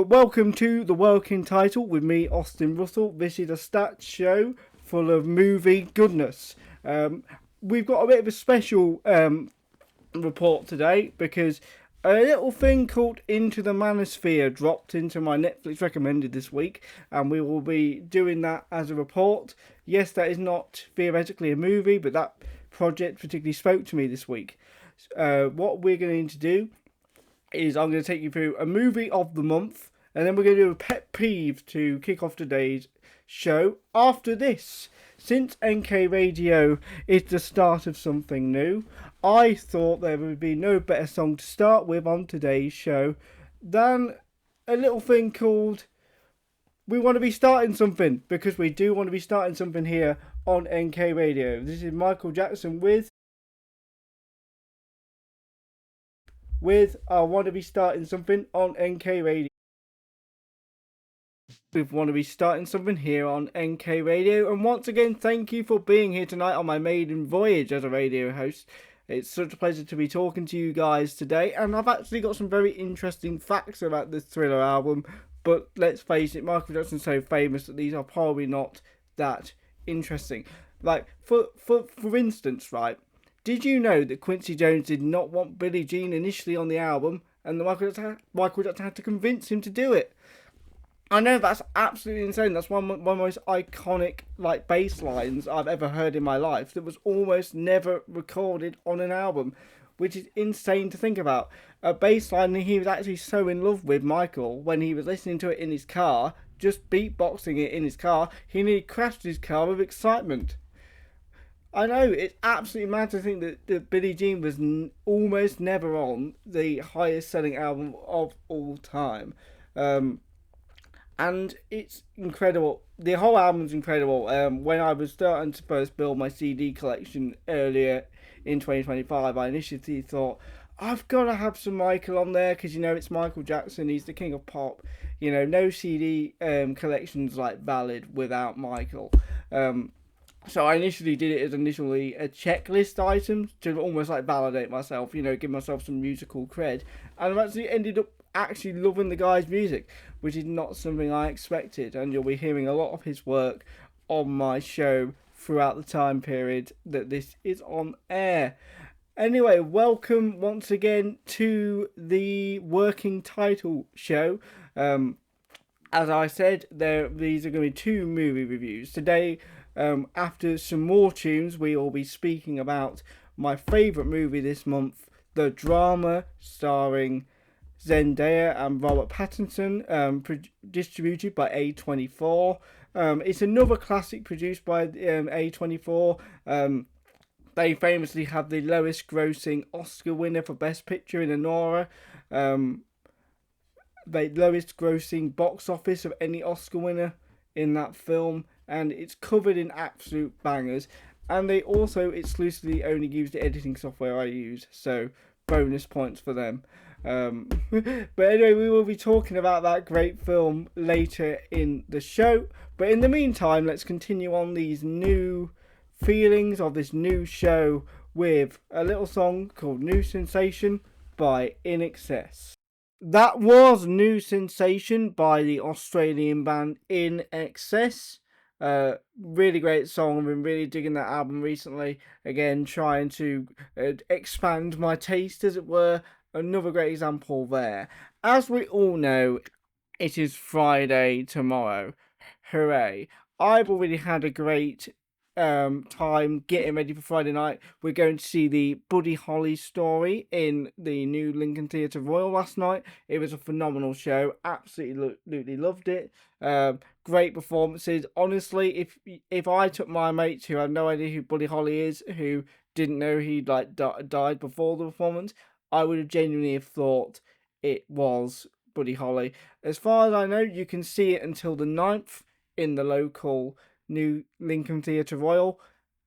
But welcome to the Working Title with me, Austin Russell. This is a stats show full of movie goodness. We've got a bit of a special report today because a little thing called Into the Manosphere dropped into my Netflix recommended this week, and we will be doing that as a report. Yes, that is not theoretically a movie, but that project particularly spoke to me this week. What we're going to do is I'm going to take you through a movie of the month, and then we're going to do a pet peeve to kick off today's show. After this, since NK Radio is the start of something new, I thought there would be no better song to start with on today's show than a little thing called We Want to Be Starting Something, because we do want to be starting something here on NK Radio. This is Michael Jackson with I Want to Be Starting Something on NK Radio. We want to be starting something here on NK Radio, and once again, thank you for being here tonight on my maiden voyage as a radio host. It's such a pleasure to be talking to you guys today, and I've actually got some very interesting facts about this Thriller album, but let's face it, Michael Jackson's so famous that these are probably not that interesting. Like, for instance, right, did you know that Quincy Jones did not want Billie Jean initially on the album, and Michael Jackson had to convince him to do it? I know, that's absolutely insane. That's one of the most iconic bass lines I've ever heard in my life that was almost never recorded on an album, which is insane to think about. A bass line he was actually so in love with, Michael, when he was listening to it in his car, just beatboxing it in his car, he nearly crashed his car with excitement. I know, it's absolutely mad to think that Billie Jean was almost never on the highest selling album of all time. And it's incredible. The whole album's incredible. When I was starting to first build my CD collection earlier in 2025, I initially thought, I've got to have some Michael on there because, it's Michael Jackson. He's the king of pop. No CD collection's valid without Michael. So I initially did it as a checklist item to almost validate myself, give myself some musical cred. And I've actually ended up loving the guy's music, which is not something I expected. And you'll be hearing a lot of his work on my show throughout the time period that this is on air. Anyway, welcome once again to the Working Title show. As I said, these are going to be two movie reviews. Today, after some more tunes, we will be speaking about my favourite movie this month, the drama starring Zendaya and Robert Pattinson, distributed by A24. It's another classic produced by A24. They famously have the lowest grossing Oscar winner for Best Picture in Anora. The lowest grossing box office of any Oscar winner in that film, and it's covered in absolute bangers. And they also exclusively only use the editing software I use, so bonus points for them. But anyway, we will be talking about that great film later in the show. But in the meantime, let's continue on these new feelings of this new show with a little song called New Sensation by In Excess. That was New Sensation by the Australian band In Excess. Really great song. I've been really digging that album recently. Again, trying to expand my taste, as it were. Another great example there. As we all know, it is Friday tomorrow. Hooray. I've already had a great time getting ready for Friday night. We're going to see the Buddy Holly story in the new Lincoln Theatre Royal last night. It was a phenomenal show. Absolutely loved it. Great performances. Honestly, if I took my mates who had no idea who Buddy Holly is, who didn't know he'd died before the performance, I would have genuinely thought it was Buddy Holly. As far as I know, you can see it until the 9th in the local new Lincoln Theatre Royal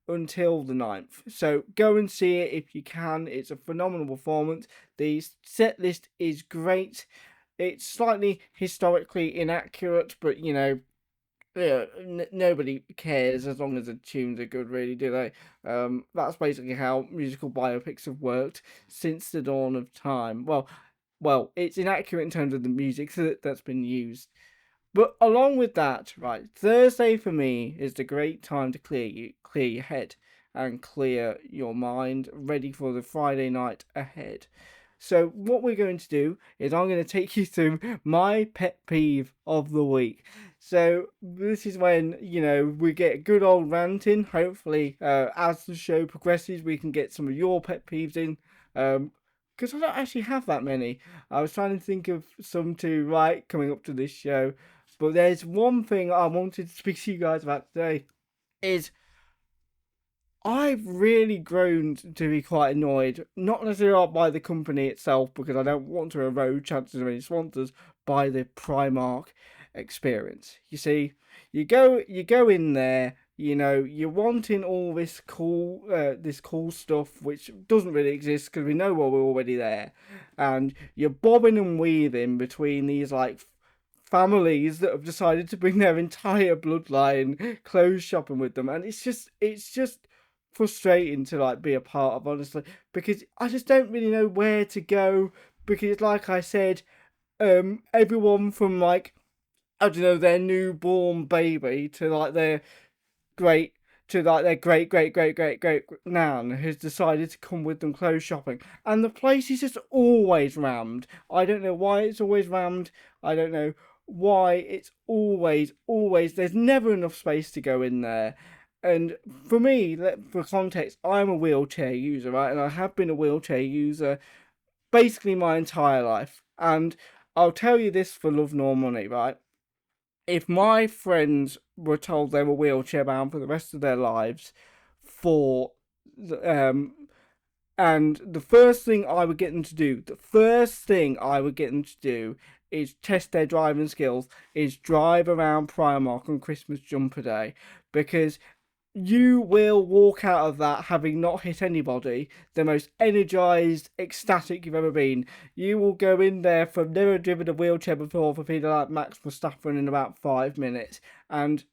until the 9th. So go and see it if you can. It's a phenomenal performance. The set list is great. It's slightly historically inaccurate, but nobody cares as long as the tunes are good, really, do they? That's basically how musical biopics have worked since the dawn of time. Well, well, it's inaccurate in terms of the music that's been used. But along with that, right, Thursday for me is the great time to clear your head and clear your mind, ready for the Friday night ahead. So what we're going to do is I'm going to take you through my pet peeve of the week. So this is when we get good old ranting. Hopefully, as the show progresses, we can get some of your pet peeves in. Because I don't actually have that many. I was trying to think of some to write coming up to this show, but there's one thing I wanted to speak to you guys about today. Is I've really grown to be quite annoyed, not necessarily by the company itself, because I don't want to erode chances of any sponsors, by the Primark experience. You see, you go in there, you're wanting all this cool stuff which doesn't really exist because we know we're already there, and you're bobbing and weaving between these like families that have decided to bring their entire bloodline clothes shopping with them, and it's just frustrating to like be a part of, honestly, because I just don't really know where to go, because like I said, everyone from like, I don't know, their newborn baby to like great their great nan has decided to come with them clothes shopping, and the place is just always rammed. I don't know why it's always rammed. I don't know why it's always there's never enough space to go in there. And for me, for context, I'm a wheelchair user, right? And I have been a wheelchair user basically my entire life. And I'll tell you this for love nor money, right? If my friends were told they were wheelchair bound for the rest of their lives, for and the first thing I would get them to do, is test their driving skills, is drive around Primark on Christmas jumper day, because you will walk out of that having not hit anybody, the most energized, ecstatic you've ever been. You will go in there from never driven a wheelchair before for feeling like Max Verstappen in about 5 minutes. And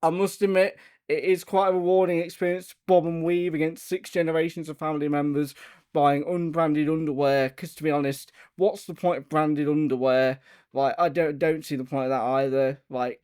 I must admit, it is quite a rewarding experience to bob and weave against 6 generations of family members buying unbranded underwear. Because to be honest, what's the point of branded underwear? Like, I don't see the point of that either. Like,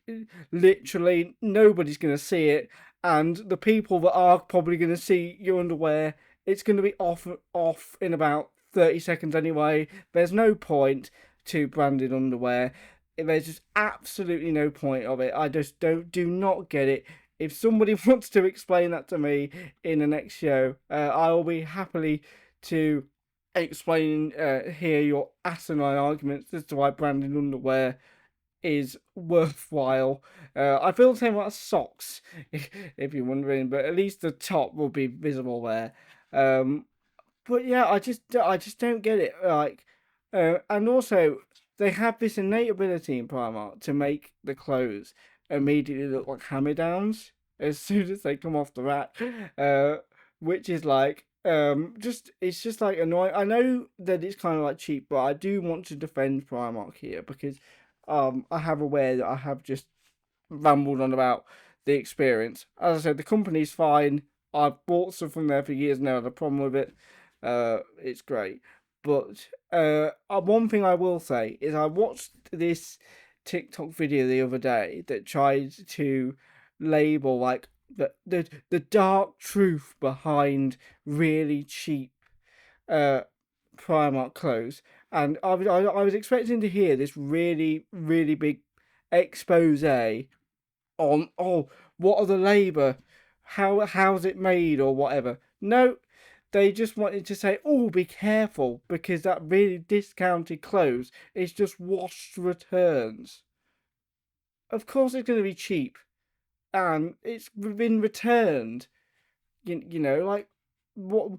literally nobody's gonna see it, and the people that are probably gonna see your underwear, it's gonna be off in about 30 seconds anyway. There's no point to branded underwear. There's just absolutely no point of it. I just do not get it. If somebody wants to explain that to me in the next show, I will be happily to explain, hear your asinine arguments as to why branded underwear is worthwhile. I feel the same about socks, if you're wondering, but at least the top will be visible there. But yeah, I just don't get it. Like, and also they have this innate ability in Primark to make the clothes immediately look like hand-me-downs as soon as they come off the rack, which is like just it's just like annoying. I know that it's kind of like cheap, but I do want to defend Primark here because I have aware that I have just rambled on about the experience. As I said, the company's fine. I've bought stuff from there for years now. The problem with it, it's great. But one thing I will say is I watched this TikTok video the other day that tried to label like the dark truth behind really cheap uh Primark clothes, and I was expecting to hear this really big expose on, oh, what are the labour, how's it made or whatever. No, they just wanted to say, oh, be careful because that really discounted clothes is just washed returns. Of course it's going to be cheap, and it's been returned. Like, what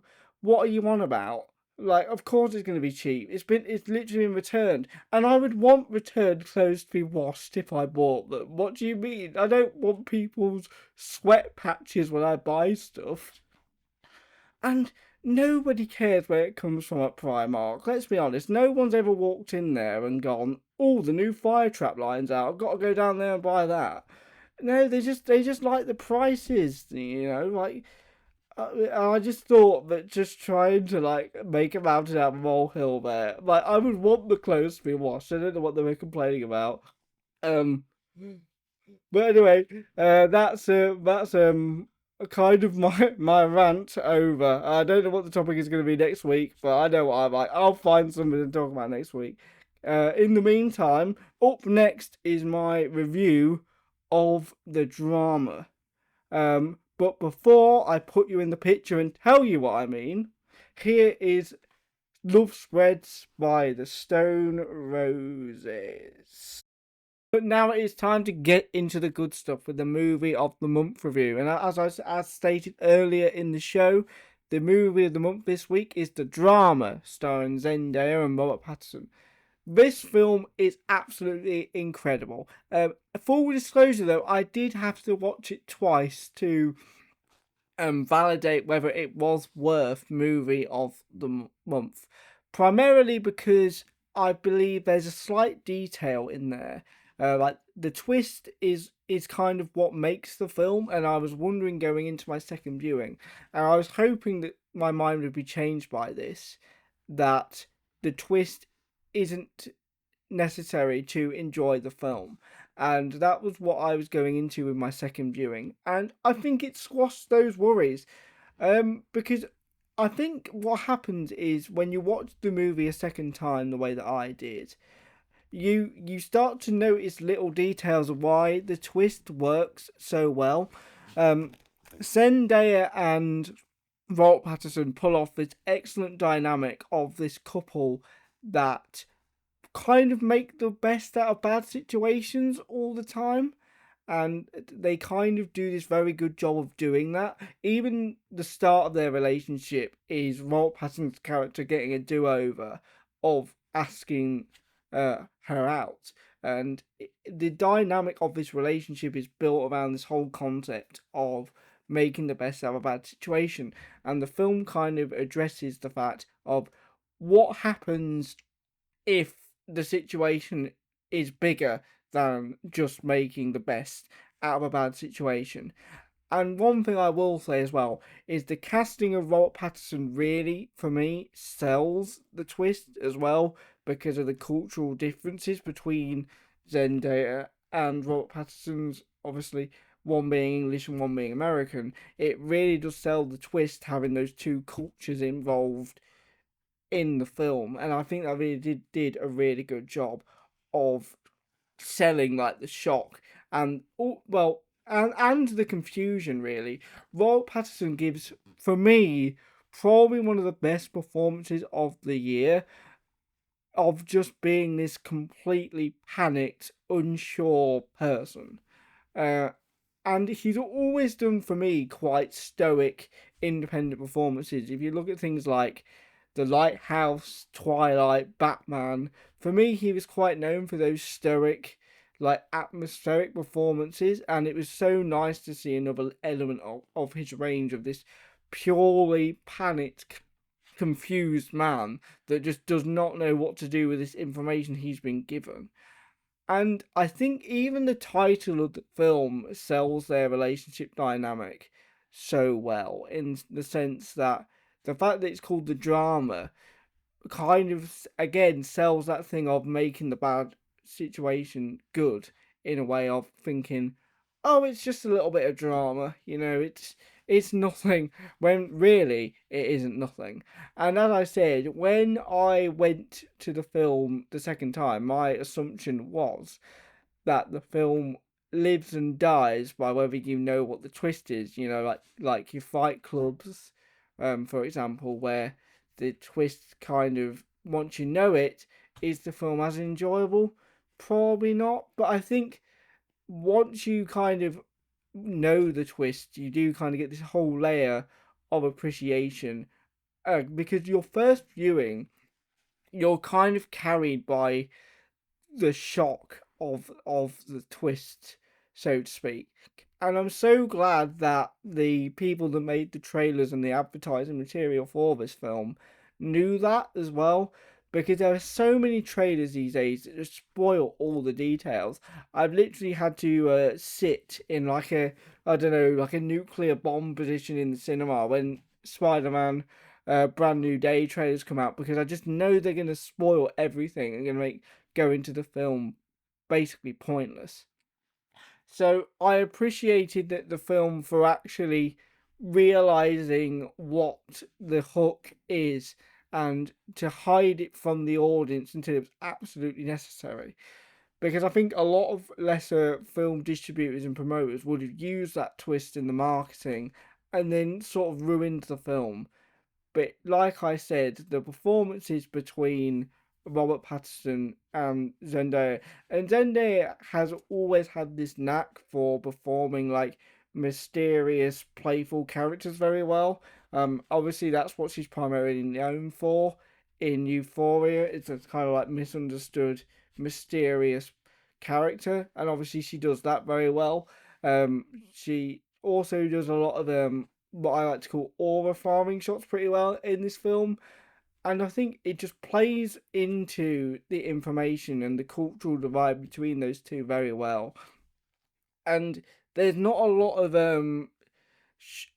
what are you on about? Like, of course it's going to be cheap. It's literally been returned, and I would want returned clothes to be washed if I bought them. What do you mean? I don't want people's sweat patches when I buy stuff. And nobody cares where it comes from at Primark. Let's be honest. No one's ever walked in there and gone, "Oh, the new fire trap line's out. I've got to go down there and buy that." No, they just like the prices. Like, I just thought that just trying to like make a mountain out of a molehill there, like I would want the clothes to be washed. I don't know what they were complaining about. Um, but anyway, that's kind of my rant over. I don't know what the topic is going to be next week, but I know what I like. I'll find something to talk about next week. In the meantime, up next is my review of the drama. But before I put you in the picture and tell you what I mean, here is Love Spreads by the Stone Roses. But now it is time to get into the good stuff with the movie of the month review. And as stated earlier in the show, the movie of the month this week is The Drama, starring Zendaya and Robert Pattinson. This film is absolutely incredible. Full disclosure though, I did have to watch it twice to validate whether it was worth movie of the month. Primarily because I believe there's a slight detail in there. Like the twist is kind of what makes the film, and I was wondering going into my second viewing, and I was hoping that my mind would be changed by this, that the twist isn't necessary to enjoy the film. And that was what I was going into with my second viewing. And I think it squashed those worries. Because I think what happens is when you watch the movie a second time the way that I did, you start to notice little details of why the twist works so well. Zendaya and Robert Pattinson pull off this excellent dynamic of this couple that kind of make the best out of bad situations all the time. And they kind of do this very good job of doing that. Even the start of their relationship is Robert Pattinson's character getting a do over of asking her out. And the dynamic of this relationship is built around this whole concept of making the best out of a bad situation. And the film kind of addresses the fact of what happens if the situation is bigger than just making the best out of a bad situation. And one thing I will say as well is the casting of Robert Pattinson really, for me, sells the twist as well because of the cultural differences between Zendaya and Robert Pattinson's, obviously, one being English and one being American. It really does sell the twist having those two cultures involved in the film, and I think that really did a really good job of selling like the shock and and the confusion really. Robert Pattinson gives for me probably one of the best performances of the year of just being this completely panicked, unsure person. Uh, and he's always done for me quite stoic, independent performances. If you look at things like The Lighthouse, Twilight, Batman, for me he was quite known for those stoic, like atmospheric performances, and it was so nice to see another element of his range of this purely panicked, confused man that just does not know what to do with this information he's been given. And I think even the title of the film sells their relationship dynamic so well, in the sense that the fact that it's called The Drama kind of, again, sells that thing of making the bad situation good, in a way of thinking, oh, it's just a little bit of drama, it's nothing, when really it isn't nothing. And as I said, when I went to the film the second time, my assumption was that the film lives and dies by whether you know what the twist is. Like your Fight Clubs, for example, where the twist kind of, once you know it, is the film as enjoyable? Probably not. But I think once you kind of know the twist, you do kind of get this whole layer of appreciation. Because your first viewing, you're kind of carried by the shock of the twist, so to speak. And I'm so glad that the people that made the trailers and the advertising material for this film knew that as well, because there are so many trailers these days that just spoil all the details. I've literally had to sit in like a, I don't know, like a nuclear bomb position in the cinema when Spider-Man Brand New Day trailers come out, because I just know they're going to spoil everything and going to make going to the film basically pointless. So I appreciated that the film for actually realizing what the hook is and to hide it from the audience until it was absolutely necessary. Because I think a lot of lesser film distributors and promoters would have used that twist in the marketing and then sort of ruined the film. But like I said, the performances between Robert Pattinson and Zendaya has always had this knack for performing like mysterious, playful characters very well. Obviously that's what she's primarily known for in Euphoria. It's a kind of like misunderstood, mysterious character, and obviously she does that very well. She also does a lot of what I like to call aura farming shots pretty well in this film. And I think it just plays into the information and the cultural divide between those two very well. And there's not a lot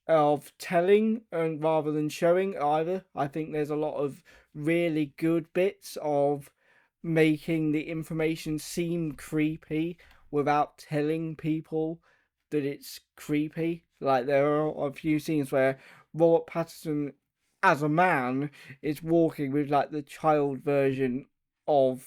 of telling and rather than showing either. I think there's a lot of really good bits of making the information seem creepy without telling people that it's creepy. Like there are a few scenes where Robert Pattinson as a man is walking with like the child version of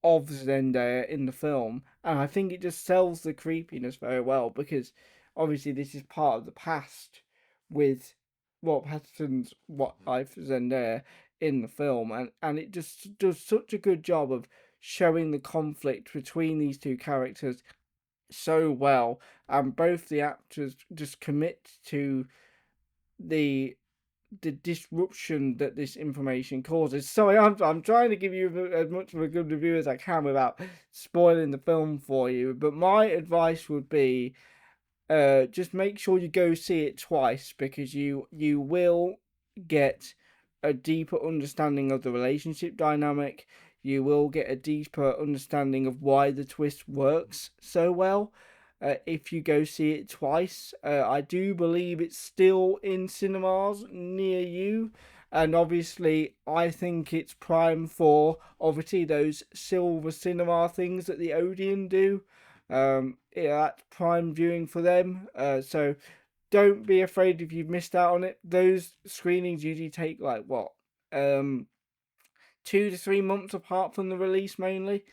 Zendaya in the film, and I think it just sells the creepiness very well because obviously this is part of the past with Robert Pattinson's what life for Zendaya in the film, and it just does such a good job of showing the conflict between these two characters so well, and both the actors just commit to the disruption that this information causes. Sorry, I'm trying to give you as much of a good review as I can without spoiling the film for you. But my advice would be, just make sure you go see it twice because you will get a deeper understanding of the relationship dynamic. You will get a deeper understanding of why the twist works so well. If you go see it twice, I do believe it's still in cinemas near you, and obviously I think it's prime for obviously those silver cinema things that the Odeon do. Yeah, that's prime viewing for them. So don't be afraid if you've missed out on it. Those screenings usually take like what, 2 to 3 months apart from the release mainly.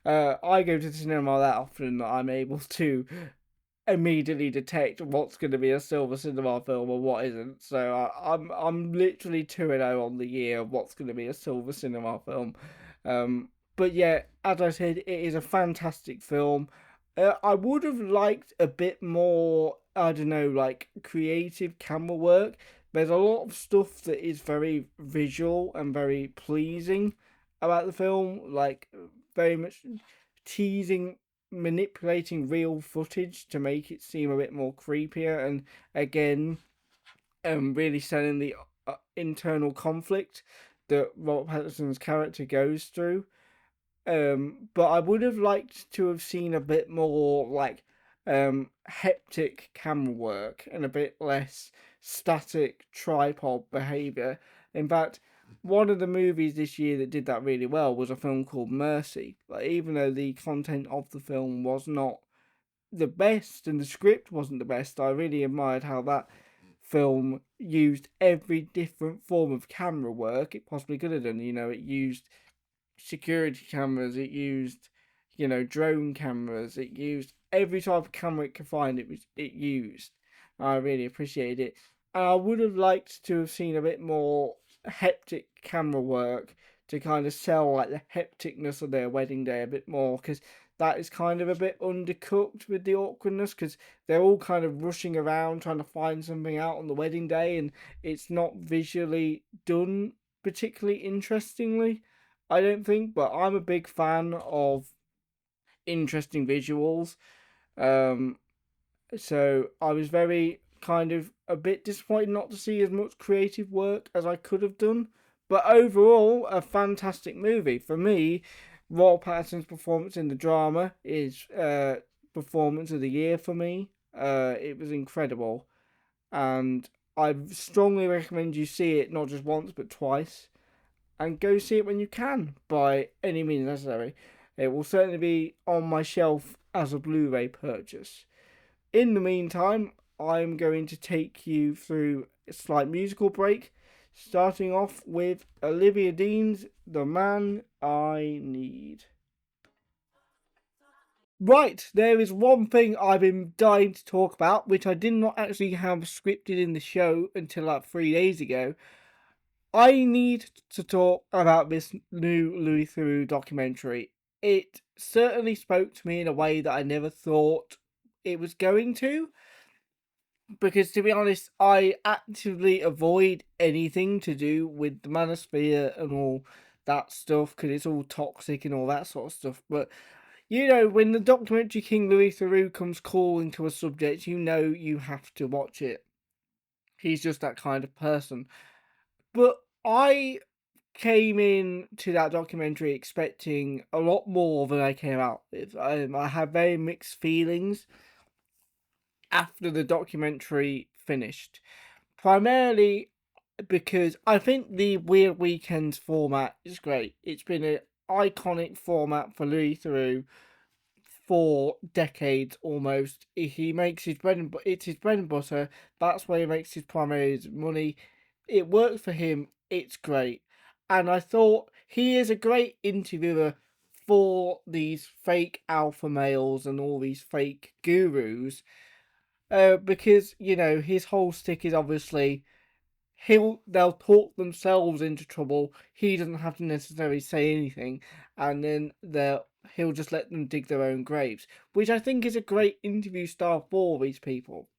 I go to the cinema that often that I'm able to immediately detect what's going to be a silver cinema film and what isn't. So I'm literally 2-0 on the year of what's going to be a silver cinema film. But yeah, as I said, it is a fantastic film. I would have liked a bit more, I don't know, like creative camera work. There's a lot of stuff that is very visual and very pleasing about the film, like very much teasing, manipulating real footage to make it seem a bit more creepier, and again, really selling the internal conflict that Robert Pattinson's character goes through. But I would have liked to have seen a bit more like hectic camera work and a bit less static tripod behavior. In fact, one of the movies this year that did that really well was a film called Mercy. Like, even though the content of the film was not the best and the script wasn't the best, I really admired how that film used every different form of camera work it possibly could have done. You know, it used security cameras, it used, drone cameras, it used every type of camera it could find, it used. I really appreciated it. And I would have liked to have seen a bit more hectic camera work to kind of sell like the hecticness of their wedding day a bit more, because that is kind of a bit undercooked with the awkwardness, because they're all kind of rushing around trying to find something out on the wedding day, and it's not visually done particularly interestingly, I don't think, but I'm a big fan of interesting visuals. Um, so I was very kind of a bit disappointed not to see as much creative work as I could have done. But overall, a fantastic movie. For me, Robert Pattinson's performance in the drama is performance of the year for me. It was incredible, and I strongly recommend you see it not just once but twice, and go see it when you can by any means necessary. It will certainly be on my shelf as a Blu-ray purchase. In the meantime, I'm going to take you through a slight musical break, starting off with Olivia Dean's The Man I Need. Right, there is one thing I've been dying to talk about, which I did not actually have scripted in the show until like 3 days ago. I need to talk about this new Louis Theroux documentary. It certainly spoke to me in a way that I never thought it was going to. Because to be honest, I actively avoid anything to do with the Manosphere and all that stuff because it's all toxic and all that sort of stuff. But you know, when the documentary King Louis Theroux comes calling to a subject, you know you have to watch it. He's just that kind of person. But I came in to that documentary expecting a lot more than I came out with. I had very mixed feelings after the documentary finished. Primarily because I think the Weird Weekends format is great. It's been an iconic format for Louis Theroux for decades almost. He makes his bread and it's his bread and butter. That's where he makes his primary money. It works for him. It's great, and I thought he is a great interviewer for these fake alpha males and all these fake gurus. Because you know his whole stick is obviously they'll talk themselves into trouble. He doesn't have to necessarily say anything, and then he'll just let them dig their own graves, which I think is a great interview style for these people,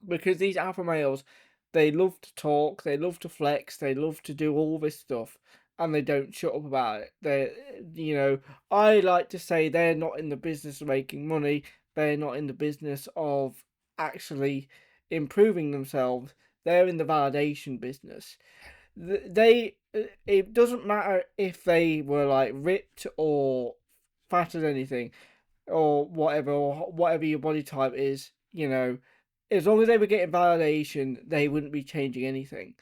because these alpha males, they love to talk, they love to flex, they love to do all this stuff, and they don't shut up about it. You know, I like to say they're not in the business of making money. They're not in the business of actually improving themselves. They're in the validation business. It doesn't matter if they were like ripped or fat as anything or whatever your body type is, you know, as long as they were getting validation, they wouldn't be changing anything.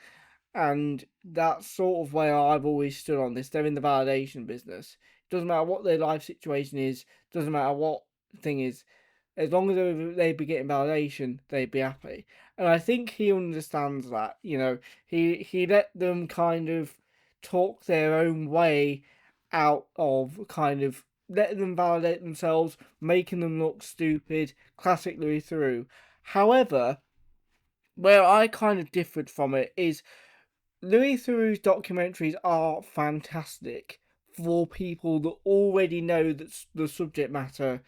And that's sort of where I've always stood on this. They're in the validation business. It doesn't matter what their life situation is, doesn't matter what thing is. As long as they'd be getting validation, they'd be happy. And I think he understands that. You know, he let them kind of talk their own way out of kind of letting them validate themselves, making them look stupid. Classic Louis Theroux. However, where I kind of differed from it is Louis Theroux's documentaries are fantastic for people that already know that the subject matter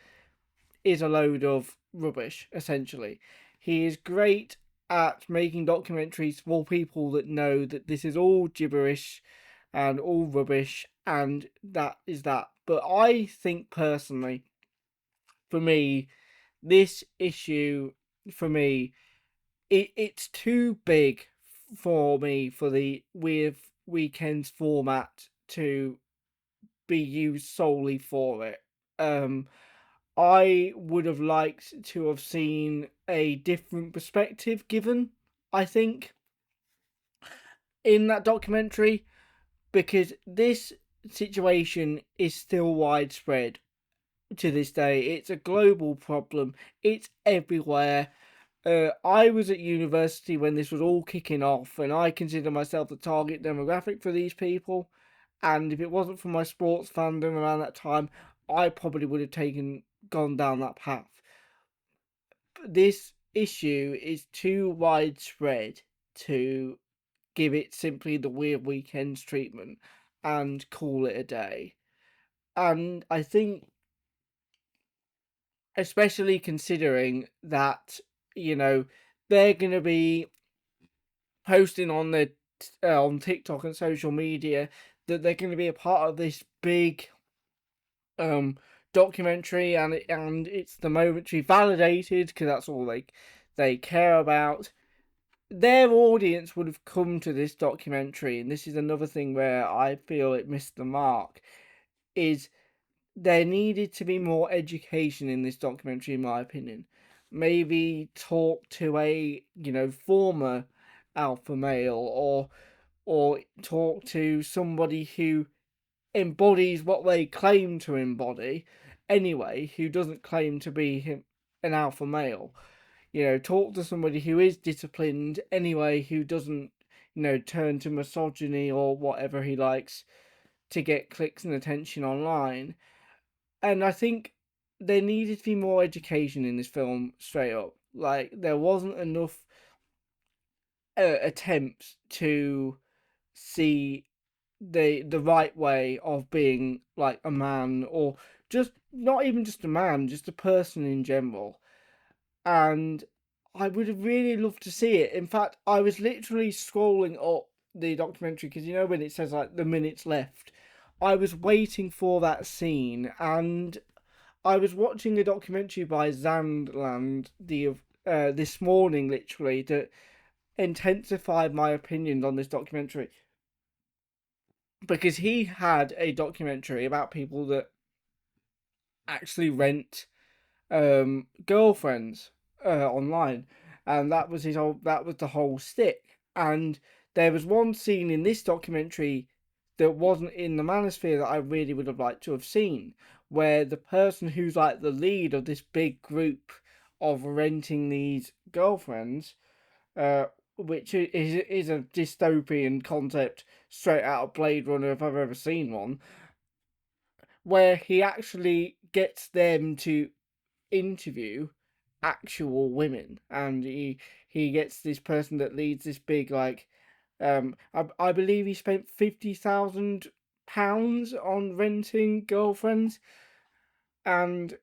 is a load of rubbish, essentially. He is great at making documentaries for people that know that this is all gibberish and all rubbish, and that is that. But I think personally, for me, this issue, for me, it's too big for me for the Weird Weekends format to be used solely for it. I would have liked to have seen a different perspective given, I think, in that documentary, because this situation is still widespread to this day. It's a global problem, it's everywhere. I was at university when this was all kicking off, and I consider myself the target demographic for these people. And if it wasn't for my sports fandom around that time, I probably would have gone down that path. This issue is too widespread to give it simply the Weird Weekends treatment and call it a day. And I think, especially considering that, you know, they're going to be posting on their on TikTok and social media that they're going to be a part of this big documentary, and it's the momentary validated because that's all they care about. their audience would have come to this documentary, and this is another thing where I feel it missed the mark, is there needed to be more education in this documentary, in my opinion. Maybe talk to a, former alpha male, or talk to somebody who embodies what they claim to embody anyway, who doesn't claim to be an alpha male. Talk to somebody who is disciplined anyway, who doesn't, turn to misogyny or whatever he likes to get clicks and attention online. And I think there needed to be more education in this film, straight up. Like, there wasn't enough attempts to see the right way of being like a man, or just not even just a man, just a person in general. And I would have really loved to see it. In fact, I was literally scrolling up the documentary because when it says like the minutes left, I was waiting for that scene, and I was watching a documentary by Zandland this morning, literally, to intensify my opinion on this documentary, because he had a documentary about people that actually rent girlfriends online, and that was the whole stick. And there was one scene in this documentary that wasn't in the Manosphere that I really would have liked to have seen, where the person who's like the lead of this big group of renting these girlfriends, uh, which is a dystopian concept straight out of Blade Runner if I've ever seen one, where he actually gets them to interview actual women, and he gets this person that leads this big, like, I believe he spent £50,000 on renting girlfriends, and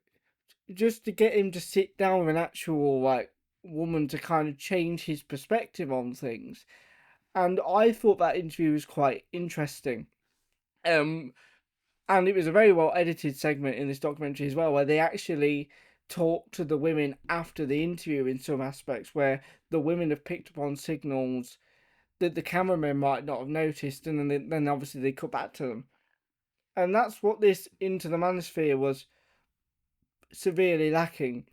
just to get him to sit down with an actual, like, woman to kind of change his perspective on things. And I thought that interview was quite interesting. um and it was a very well edited segment in this documentary as well, where they actually talk to the women after the interview in some aspects, where the women have picked up on signals that the cameramen might not have noticed, and then obviously they cut back to them. And that's what this Into the Manosphere was severely lacking,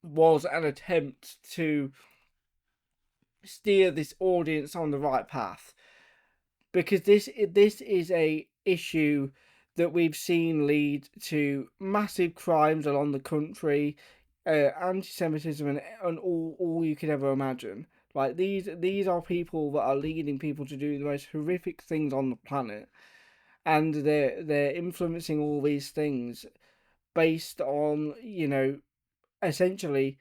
was an attempt to steer this audience on the right path, because this is a issue that we've seen lead to massive crimes along the country, anti-Semitism, and all you could ever imagine. Like, these are people that are leading people to do the most horrific things on the planet, and they're influencing all these things based on, essentially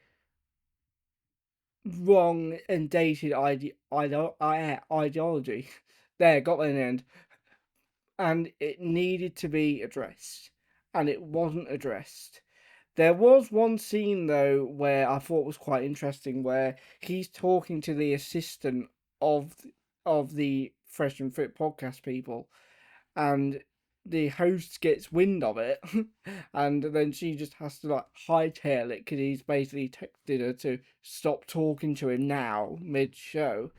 wrong and dated ideology. There, got there in the end. And it needed to be addressed, and it wasn't addressed. There was one scene though where I thought was quite interesting, where he's talking to the assistant of the Fresh and Fit podcast people, and the host gets wind of it, and then she just has to like hightail it because he's basically texted her to stop talking to him now mid show,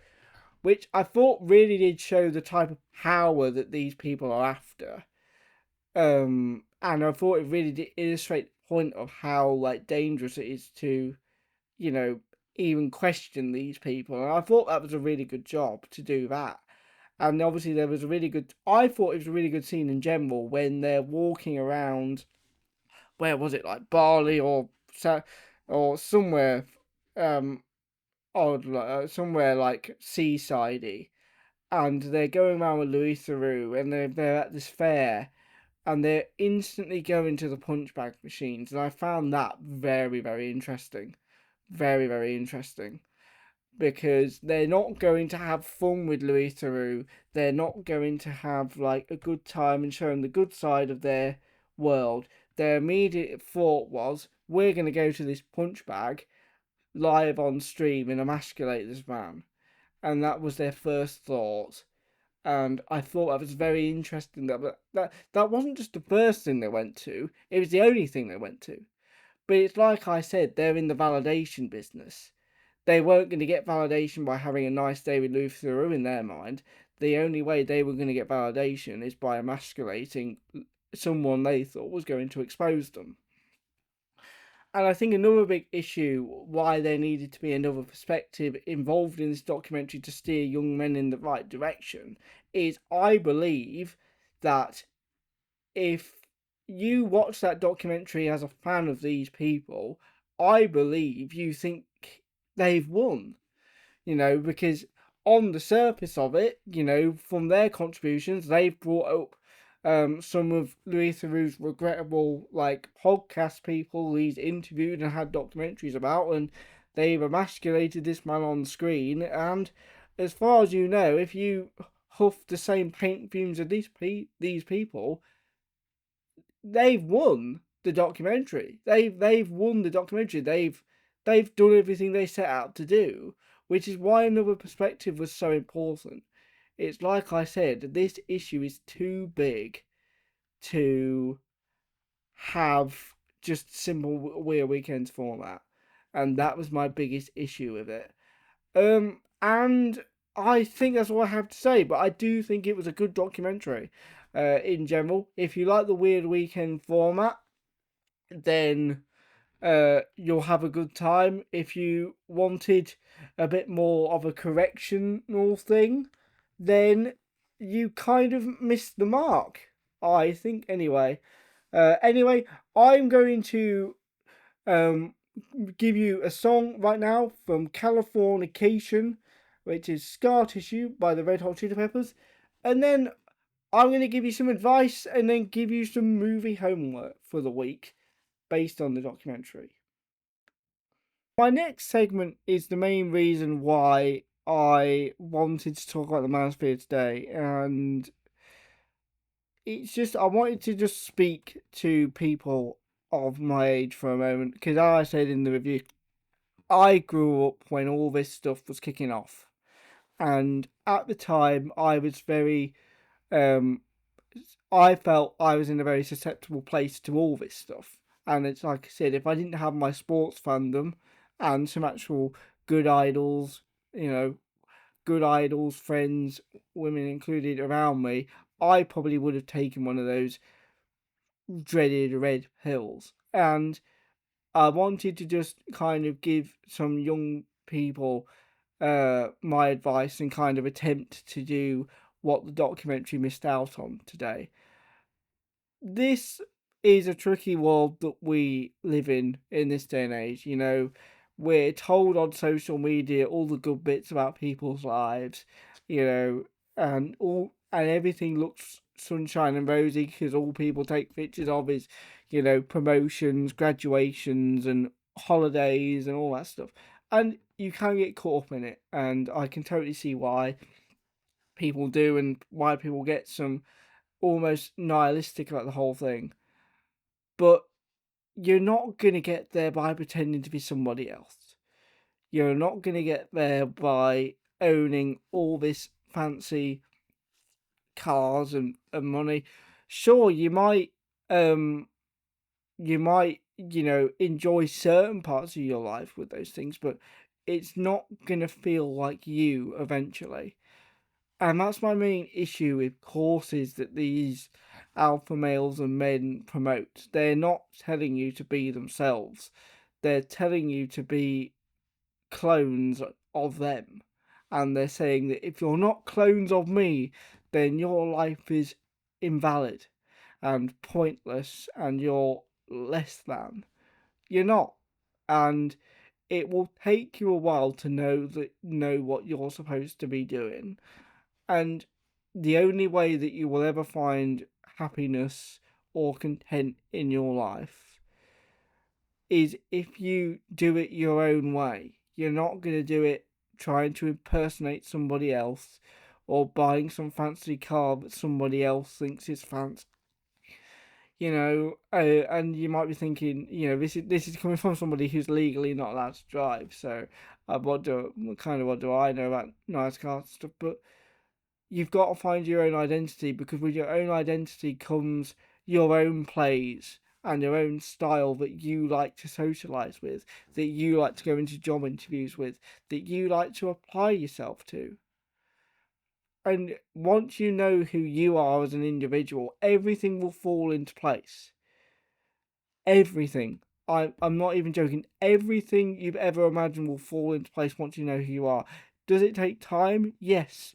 which I thought really did show the type of power that these people are after. And I thought it really did illustrate the point of how like dangerous it is to, you know, even question these people. And I thought that was a really good job to do that. And obviously there was a really good, I thought it was a really good scene in general when they're walking around, where was it, like Bali or somewhere, um, odd, somewhere like seasidey, and they're going around with Louis Theroux, and they're at this fair, and they're instantly going to the punch bag machines, and I found that very, very interesting. Very, very interesting. Because they're not going to have fun with Louis Theroux. They're not going to have like a good time and show them the good side of their world. Their immediate thought was, we're going to go to this punch bag live on stream and emasculate this man. And that was their first thought. And I thought that was very interesting. That wasn't just the first thing they went to; it was the only thing they went to. But it's like I said, they're in the validation business. They weren't going to get validation by having a nice day with Luther Theroux in their mind. The only way they were going to get validation is by emasculating someone they thought was going to expose them. And I think another big issue why there needed to be another perspective involved in this documentary to steer young men in the right direction is I believe that if you watch that documentary as a fan of these people, I believe you think they've won, because on the surface of it, from their contributions, they've brought up some of Louis Theroux's regrettable podcast people he's interviewed and had documentaries about, and they've emasculated this man on screen. And as far as you know, if you huff the same paint fumes of these people, they've won the documentary. They've won the documentary. They've done everything they set out to do, which is why another perspective was so important. It's like I said, this issue is too big to have just simple Weird Weekends format, and that was my biggest issue with it. And I think that's all I have to say. But I do think it was a good documentary. In general, if you like the Weird Weekend format, then you'll have a good time. If you wanted a bit more of a correctional thing, then you kind of missed the mark, I think. Anyway, I'm going to um, give you a song right now from Californication, which is Scar Tissue by the Red Hot Chili Peppers, and then I'm going to give you some advice and then give you some movie homework for the week based on the documentary. My next segment is the main reason why I wanted to talk about the Manosphere today, and it's just I wanted to just speak to people of my age for a moment, because as I said in the review, I grew up when all this stuff was kicking off, and at the time I was very I felt I was in a very susceptible place to all this stuff. And it's like I said, if I didn't have my sports fandom and some actual good idols, good idols, friends, women included around me, I probably would have taken one of those dreaded red pills. And I wanted to just kind of give some young people my advice and kind of attempt to do what the documentary missed out on today. This is a tricky world that we live in this day and age. We're told on social media all the good bits about people's lives, and everything looks sunshine and rosy because all people take pictures of is, promotions, graduations, and holidays and all that stuff. And you can get caught up in it, and I can totally see why people do and why people get some almost nihilistic about the whole thing. But you're not going to get there by pretending to be somebody else. You're not going to get there by owning all this fancy cars and money. Sure, you might enjoy certain parts of your life with those things, but it's not going to feel like you eventually. And that's my main issue with courses that these alpha males and men promote. They're not telling you to be themselves. They're telling you to be clones of them. And they're saying that if you're not clones of me, then your life is invalid and pointless and you're less than. You're not. And it will take you a while to know what you're supposed to be doing. And the only way that you will ever find happiness or content in your life is if you do it your own way. You're not going to do it trying to impersonate somebody else or buying some fancy car that somebody else thinks is fancy. And you might be thinking, this is coming from somebody who's legally not allowed to drive. So, what do I know about nice cars stuff? But you've got to find your own identity, because with your own identity comes your own plays and your own style that you like to socialize with, that you like to go into job interviews with, that you like to apply yourself to. And once you know who you are as an individual, everything will fall into place. Everything. I'm not even joking. Everything you've ever imagined will fall into place once you know who you are. Does it take time? Yes.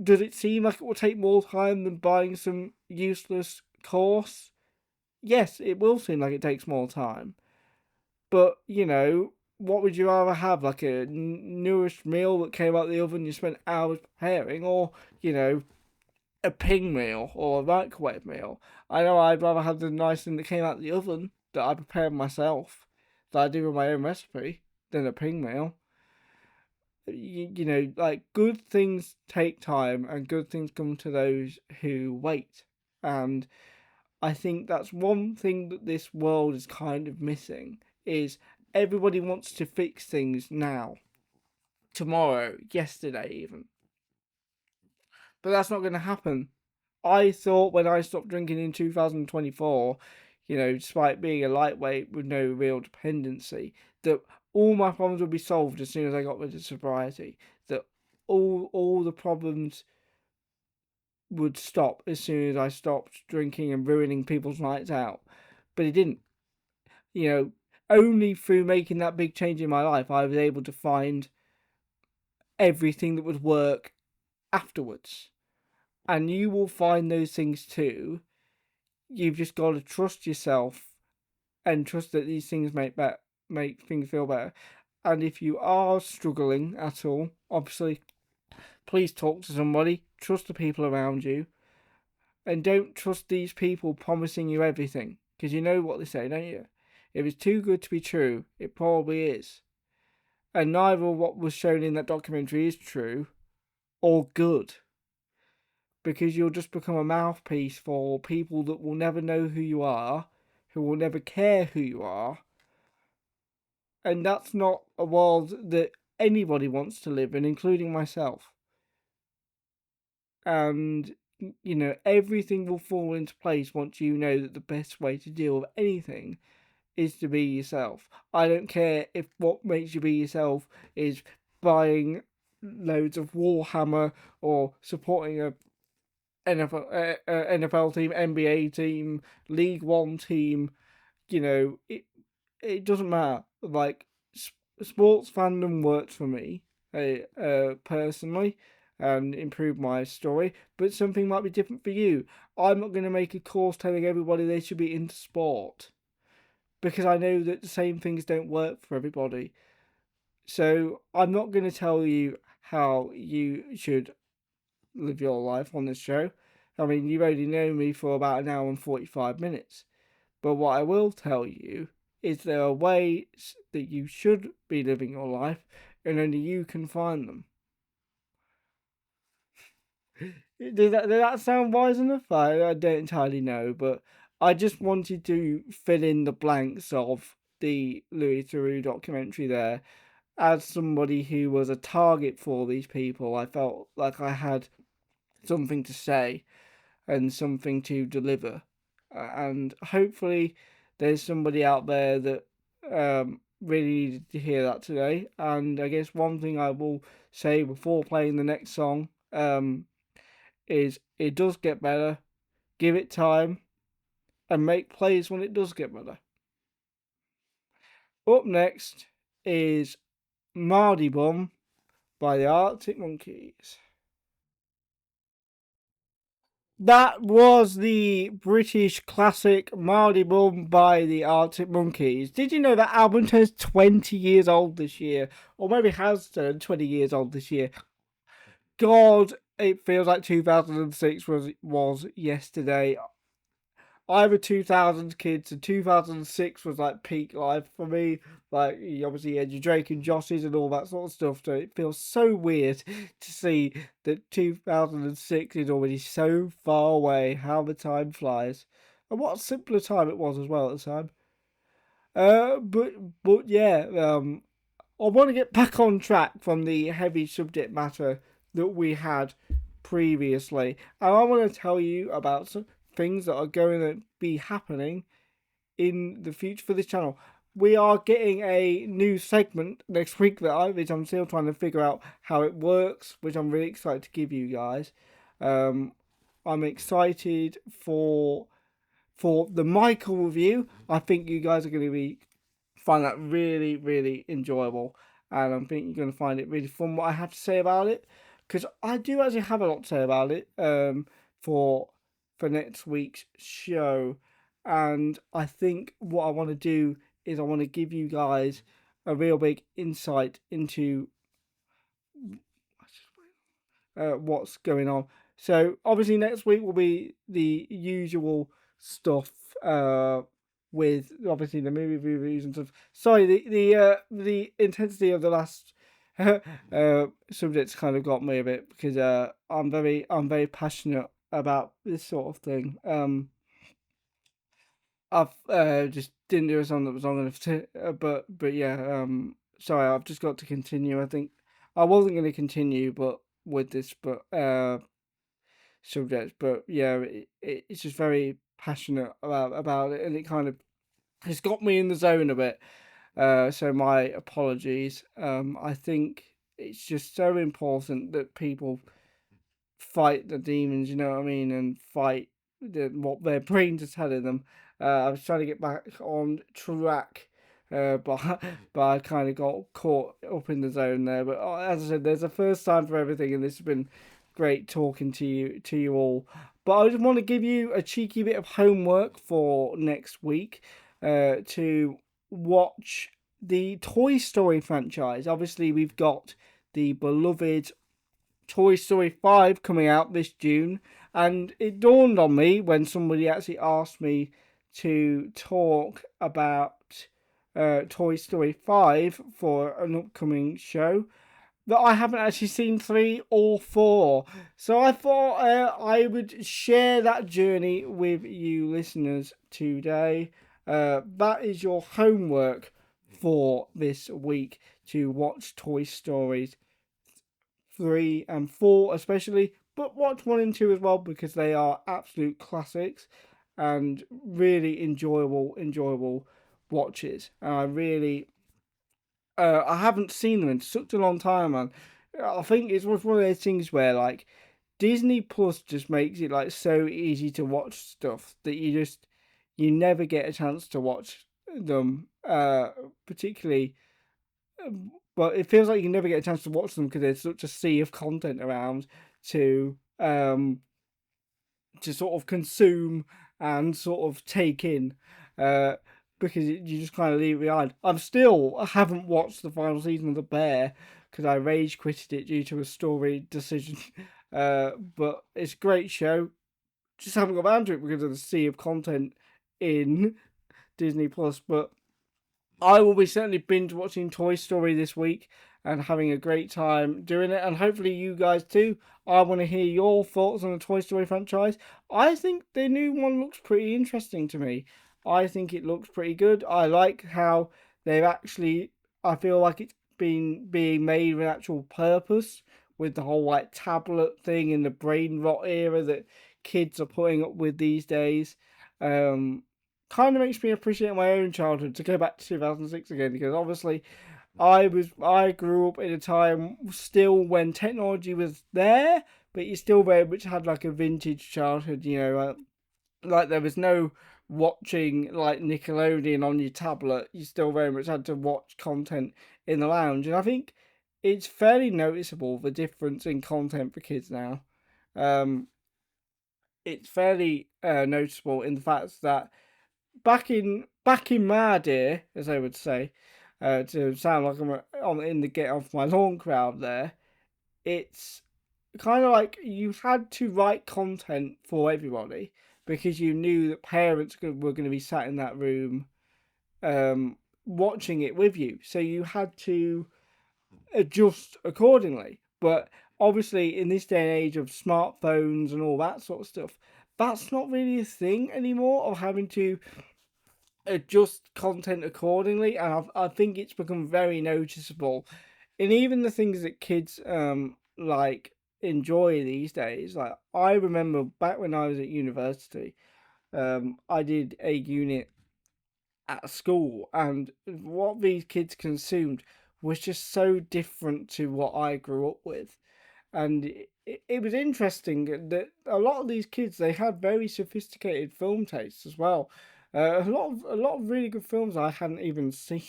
Does it seem like it will take more time than buying some useless course? Yes, it will seem like it takes more time. But, what would you rather have? Like a nourished meal that came out of the oven you spent hours preparing, or, a ping meal or a microwave meal? I know I'd rather have the nice thing that came out of the oven that I prepared myself, that I do with my own recipe, than a ping meal. Like, good things take time and good things come to those who wait. And I think that's one thing that this world is kind of missing, is everybody wants to fix things now, tomorrow, yesterday even. But that's not going to happen. I thought when I stopped drinking in 2024, despite being a lightweight with no real dependency, that all my problems would be solved as soon as I got rid of sobriety. That all the problems would stop as soon as I stopped drinking and ruining people's nights out. But it didn't. Only through making that big change in my life, I was able to find everything that would work afterwards. And you will find those things too. You've just got to trust yourself and trust that these things make things feel better. And if you are struggling at all, obviously, please talk to somebody. Trust the people around you. And don't trust these people promising you everything. Because you know what they say, don't you? If it's too good to be true, it probably is. And neither of what was shown in that documentary is true or good. Because you'll just become a mouthpiece for people that will never know who you are, who will never care who you are. And that's not a world that anybody wants to live in, including myself. And, everything will fall into place once you know that the best way to deal with anything is to be yourself. I don't care if what makes you be yourself is buying loads of Warhammer or supporting a NFL team, NBA team, League One team. It doesn't matter. Like, sports fandom works for me, personally, and improve my story. But something might be different for you. I'm not going to make a course telling everybody they should be into sport, because I know that the same things don't work for everybody. So I'm not going to tell you how you should live your life on this show. I mean, you've only known me for about an hour and 45 minutes. But what I will tell you is there are ways that you should be living your life, and only you can find them. Did that sound wise enough? I don't entirely know, but I just wanted to fill in the blanks of the Louis Theroux documentary there. As somebody who was a target for these people, I felt like I had something to say and something to deliver. And hopefully there's somebody out there that really needed to hear that today. And I guess one thing I will say before playing the next song is it does get better. Give it time and make plays when it does get better. Up next is Mardy Bum by the Arctic Monkeys. That was the British classic Mardy Bum by the Arctic Monkeys. Did you know that album turns 20 years old this year? Or maybe has turned 20 years old this year. God, it feels like 2006 was yesterday. I'm a 2000s kid, so 2006 was like peak life for me. Like, you obviously had your Drake and Joshes and all that sort of stuff, so it feels so weird to see that 2006 is already so far away, how the time flies. And what a simpler time it was as well at the time. But yeah, I want to get back on track from the heavy subject matter that we had previously, and I want to tell you about some things that are going to be happening in the future for this channel. We are getting a new segment next week which I'm still trying to figure out how it works, which I'm really excited to give you guys. Um, I'm excited for the Michael review. I think you guys are going to find that really, really enjoyable, and I think you're going to find it really fun. What I have to say about it, because I do actually have a lot to say about it. For next week's show, and I think what I want to do is I want to give you guys a real big insight into what's going on. So obviously next week will be the usual stuff with obviously the movie reviews and stuff. Sorry, the intensity of the last subjects kind of got me a bit because I'm very passionate about this sort of thing. I've just didn't do a song that was long enough to, but yeah. Sorry, I've just got to continue. I think I wasn't going to continue, but with this, but subject, but yeah, it's just very passionate about it, and it kind of has got me in the zone a bit. So my apologies. I think it's just so important that people fight the demons, you know what I mean, and fight what their brains are telling them. I was trying to get back on track, but I kind of got caught up in the zone there. But as I said, there's a first time for everything, and this has been great talking to you all. But I just want to give you a cheeky bit of homework for next week, to watch the Toy Story franchise. Obviously, we've got the beloved Toy Story 5 coming out this June, and it dawned on me when somebody actually asked me to talk about Toy Story 5 for an upcoming show that I haven't actually seen 3 or 4. So I thought I would share that journey with you listeners today. That is your homework for this week, to watch Toy Stories 3 and 4 especially, but watch 1 and 2 as well, because they are absolute classics and really enjoyable watches. And I haven't seen them in such a long time, man. I think it's one of those things where like Disney Plus just makes it like so easy to watch stuff that you never get a chance to watch them, particularly, but it feels like you never get a chance to watch them because there's such a sea of content around to sort of consume and sort of take in, uh, because you just kind of leave it behind. I haven't watched the final season of The Bear because I rage quitted it due to a story decision. But it's a great show. Just haven't got around to it because of the sea of content in Disney Plus. But I will be certainly binge watching Toy Story this week and having a great time doing it, and hopefully you guys too. I want to hear your thoughts on the Toy Story franchise. I think the new one looks pretty interesting to me. I think it looks pretty good. I like how they've actually, I feel like it's been being made with actual purpose, with the whole like tablet thing in the brain rot era that kids are putting up with these days. Kind of makes me appreciate my own childhood, to go back to 2006 again, because obviously I grew up in a time still when technology was there, but you still very much had like a vintage childhood, you know, like there was no watching like Nickelodeon on your tablet. You still very much had to watch content in the lounge, and I think it's fairly noticeable the difference in content for kids now. Um, it's fairly noticeable in the fact that back in my day, as I would say, to sound like I'm in the get off my lawn crowd there, it's kind of like you had to write content for everybody because you knew that parents were going to be sat in that room watching it with you. So you had to adjust accordingly. But obviously, in this day and age of smartphones and all that sort of stuff, that's not really a thing anymore, of having to adjust content accordingly, and I think it's become very noticeable in even the things that kids like enjoy these days. Like I remember back when I was at university, I did a unit at school, and what these kids consumed was just so different to what I grew up with. And it was interesting that a lot of these kids, they had very sophisticated film tastes as well. A lot of really good films I hadn't even seen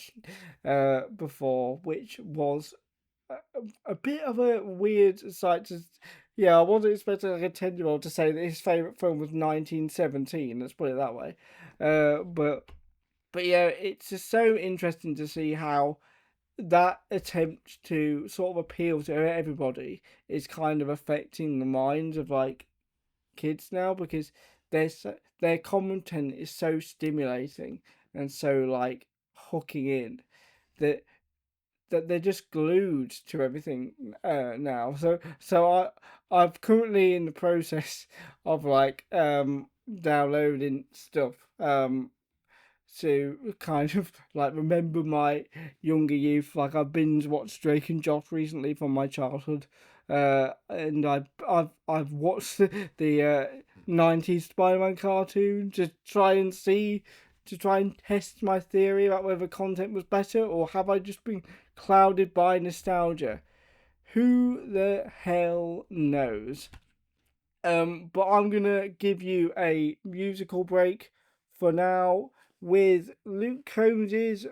before, which was a bit of a weird sight to. Yeah, I wasn't expecting like a 10-year-old to say that his favorite film was 1917. Let's put it that way. But yeah, it's just so interesting to see how that attempt to sort of appeal to everybody is kind of affecting the minds of like kids now, because their content is so stimulating and so like hooking in that they're just glued to everything now. I'm currently in the process of like downloading stuff to kind of like remember my younger youth. Like I binge watched Drake and Josh recently from my childhood, and I've watched the 90s Spider-Man cartoon to try and test my theory about whether content was better, or have I just been clouded by nostalgia? Who the hell knows? But I'm gonna give you a musical break for now with Luke Combs's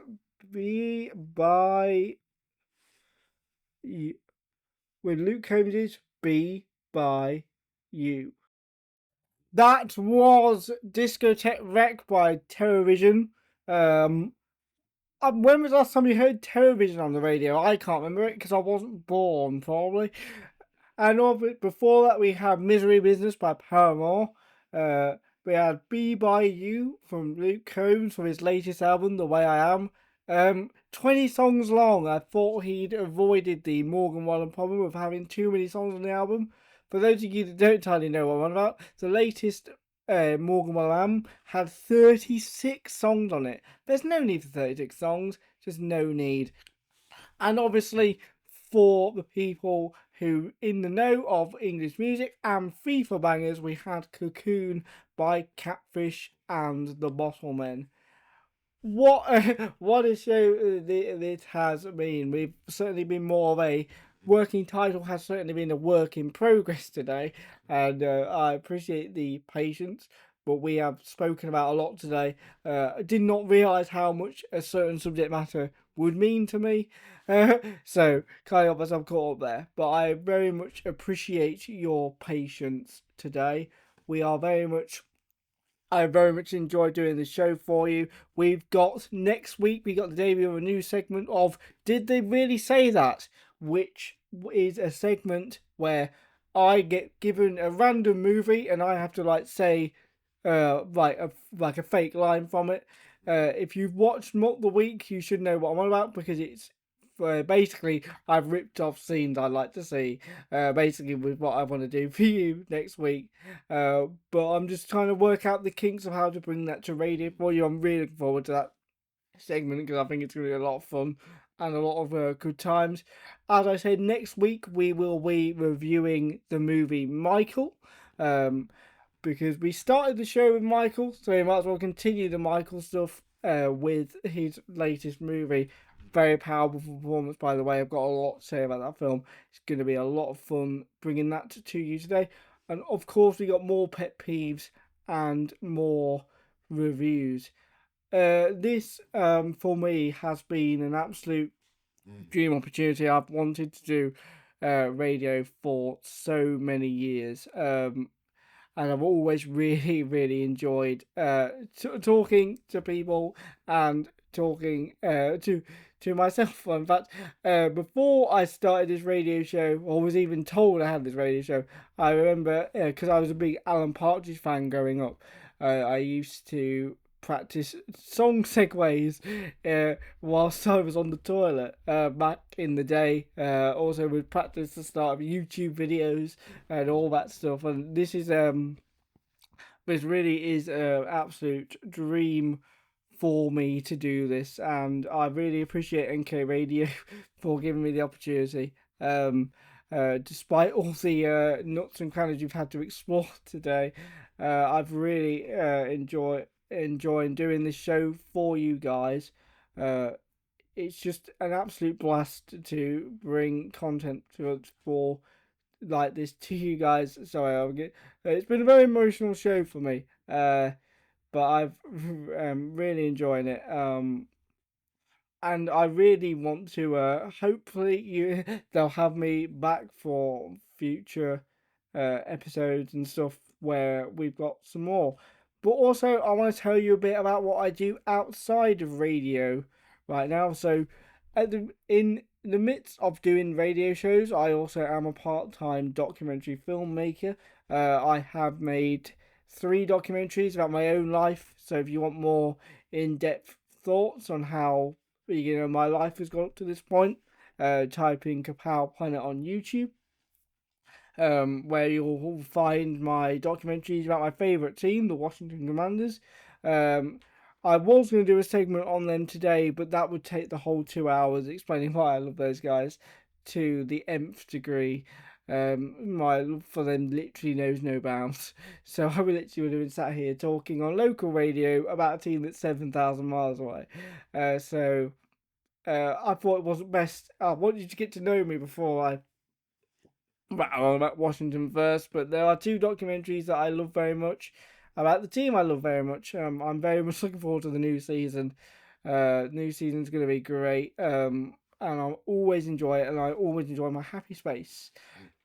"Be by You." With Luke Combs's "Be by You." That was Discotheque Wreck by Terrorvision. Um, when was the last time you heard Terrorvision on the radio? I can't remember it because I wasn't born, probably. And before that, we had Misery Business by Paramore. Uh, we had Be By You from Luke Combs from his latest album, The Way I Am. 20 songs long. I thought he'd avoided the Morgan Wallen problem of having too many songs on the album. For those of you that don't entirely know what I'm on about, the latest Morgan Wallen album had 36 songs on it. There's no need for 36 songs, just no need. And obviously, for the people who in the know of English music and FIFA bangers, we had Cocoon by Catfish and the Bottlemen. What a show this has been. We've certainly been more of a working title, has certainly been a work in progress today, and I appreciate the patience. But we have spoken about a lot today. I did not realise how much a certain subject matter would mean to me, so kind of as I'm caught up there. But I very much appreciate your patience today. We are very much I very much enjoyed doing the show for you. We've got next week, we got the debut of a new segment of Did They Really Say That? Which is a segment where I get given a random movie and I have to like say like a fake line from it. If you've watched Mock the Week, you should know what I'm on about, because it's basically I've ripped off scenes I'd like to see. Basically with what I want to do for you next week. But I'm just trying to work out the kinks of how to bring that to radio for you. I'm really looking forward to that segment because I think it's going to be a lot of fun and a lot of good times. As I said, next week we will be reviewing the movie Michael. Because we started the show with Michael, so we might as well continue the Michael stuff with his latest movie. Very powerful performance, by the way. I've got a lot to say about that film. It's going to be a lot of fun bringing that to you today. And of course, we got more pet peeves and more reviews. This, for me, has been an absolute dream opportunity. I've wanted to do radio for so many years. And I've always really, really enjoyed talking to people and talking to myself. In fact, before I started this radio show, or was even told I had this radio show, I remember because I was a big Alan Partridge fan growing up. I used to practice song segues whilst I was on the toilet back in the day. Also would practice the start of YouTube videos and all that stuff. And this really is an absolute dream for me to do this, and I really appreciate NK Radio for giving me the opportunity. Despite all the nuts and crannies you've had to explore today, I've really enjoyed enjoying doing this show for you guys. Uh, it's just an absolute blast to bring content to us for like this to you guys. Sorry, I'll get. It's been a very emotional show for me. But I've really enjoying it. And I really want to. Hopefully, they'll have me back for future episodes and stuff where we've got some more. But also, I want to tell you a bit about what I do outside of radio right now. So, in the midst of doing radio shows, I also am a part-time documentary filmmaker. I have made 3 documentaries about my own life. So, if you want more in-depth thoughts on how my life has got up to this point, type in Kapow Planet on YouTube, where you'll find my documentaries about my favourite team, the Washington Commanders. Um, I was going to do a segment on them today, but that would take the whole 2 hours explaining why I love those guys to the nth degree. My love for them literally knows no bounds. So I literally would have been sat here talking on local radio about a team that's 7,000 miles away. I thought it wasn't best. I wanted you to get to know me before I rattle about Washington first, but there are 2 documentaries that I love very much about the team I love very much. I'm very much looking forward to the new season. New season's going to be great. And I'll always enjoy it, and I always enjoy my happy space.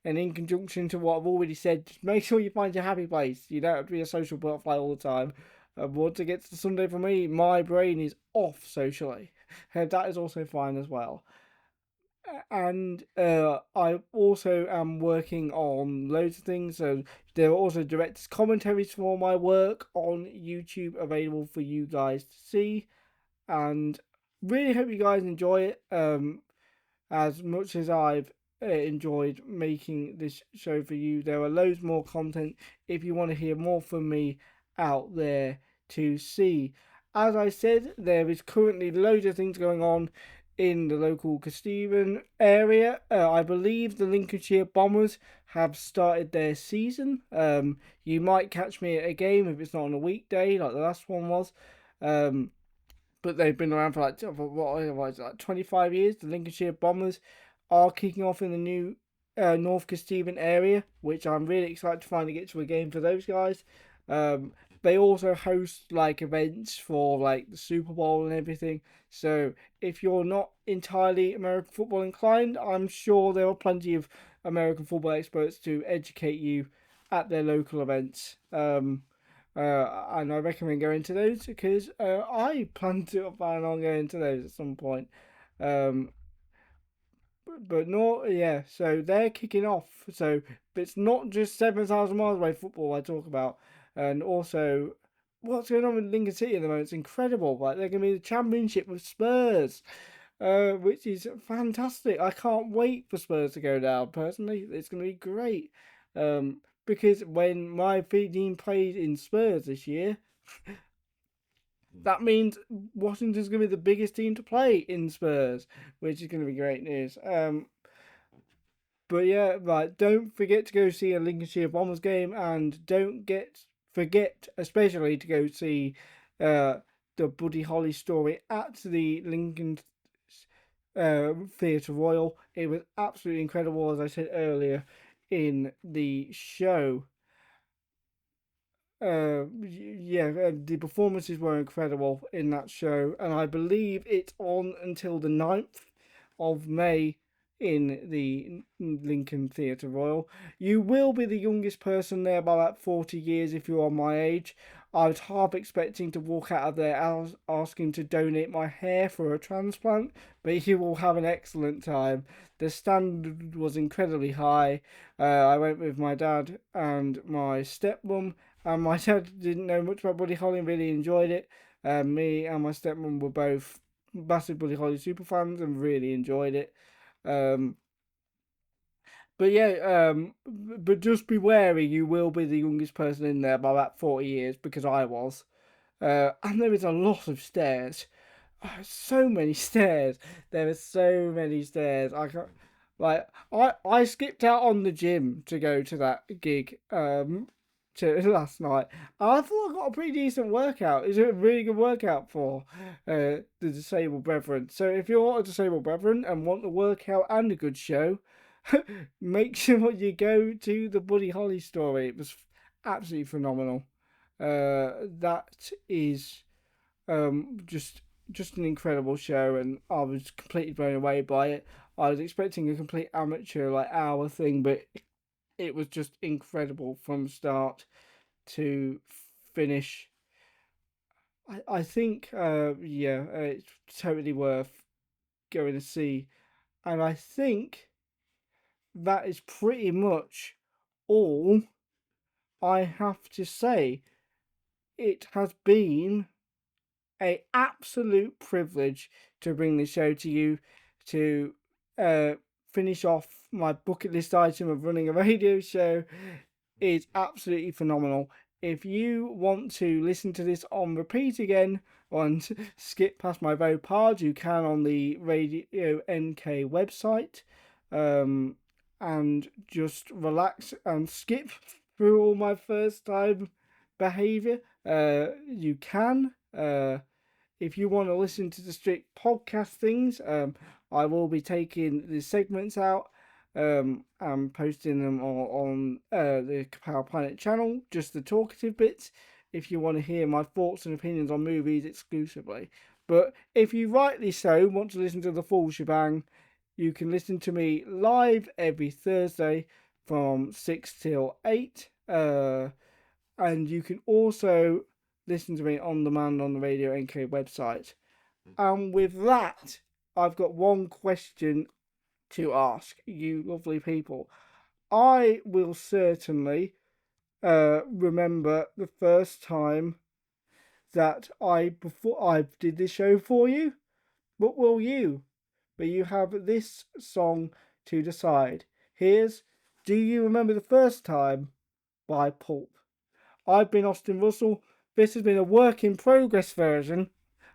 And in conjunction to what I've already said, just make sure you find your happy place. You don't have to be a social butterfly all the time. Once it gets to Sunday for me, my brain is off socially. That is also fine as well. And I also am working on loads of things. So there are also director's commentaries for my work on YouTube available for you guys to see. And really hope you guys enjoy it. As much as I've enjoyed making this show for you, there are loads more content if you want to hear more from me out there to see. As I said, there is currently loads of things going on in the local Kesteven area. I believe the Lincolnshire Bombers have started their season. You might catch me at a game if it's not on a weekday like the last one was. But they've been around for like 25 years. The Lincolnshire Bombers are kicking off in the new North Kesteven area, which I'm really excited to finally get to a game for those guys. They also host like events for like the Super Bowl and everything. So if you're not entirely American football inclined, I'm sure there are plenty of American football experts to educate you at their local events. And I recommend going to those because I plan on going to those at some point. Um, but no, yeah. So they're kicking off. So it's not just 7,000 miles away football I talk about, and also what's going on with Lincoln City at the moment. It's incredible. Like they're going to be the championship with Spurs. Which is fantastic. I can't wait for Spurs to go down. Personally, it's going to be great. Because when my team played in Spurs this year, that means Washington's going to be the biggest team to play in Spurs, which is going to be great news. But yeah, right. Don't forget to go see a Lincolnshire Bombers game, and don't forget especially to go see the Buddy Holly story at the Lincoln Theatre Royal. It was absolutely incredible, as I said earlier in the show. The performances were incredible in that show, and I believe it's on until the 9th of May in the Lincoln Theatre Royal. You will be the youngest person there by about 40 years if you're my age. I was half expecting to walk out of there asking to donate my hair for a transplant, but you will have an excellent time. The standard was incredibly high. I went with my dad and my stepmom, and my dad didn't know much about Buddy Holly and really enjoyed it. Me and my stepmom were both massive Buddy Holly super fans and really enjoyed it. Um, but yeah, but just be wary, you will be the youngest person in there by about 40 years because I was. And there is a lot of stairs. So many stairs. There are so many stairs. I can't, like, I skipped out on the gym to go to that gig. to last night. I thought I got a pretty decent workout. It's a really good workout for the disabled brethren. So if you're a disabled brethren and want a workout and a good show, make sure you go to the Buddy Holly story. It was absolutely phenomenal. That is just an incredible show, and I was completely blown away by it. I was expecting a complete amateur like hour thing, but it was just incredible from start to finish. I think it's totally worth going to see, and I think that is pretty much all I have to say. It has been a absolute privilege to bring the show to you, to finish off my bucket list item of running a radio show. Is absolutely phenomenal. If you want to listen to this on repeat again and skip past my Vopard, you can on the Radio NK website, and just relax and skip through all my first time behaviour. You can. If you want to listen to the strict podcast things, I will be taking the segments out and posting them on the Kapow Planet channel, just the talkative bits, if you want to hear my thoughts and opinions on movies exclusively. But if you rightly so want to listen to the full shebang, you can listen to me live every Thursday from 6 till 8. And you can also listen to me on demand on the Radio NK website. And with that, I've got one question to ask you lovely people. I will certainly remember the first time that before I did this show for you. But will you? But you have this song to decide. Here's Do You Remember the First Time by Pulp. I've been Austin Russell. This has been a work in progress version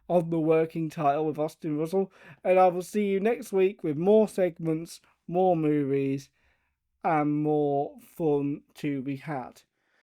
of the working title with Austin Russell, and I will see you next week with more segments, more movies, and more fun to be had.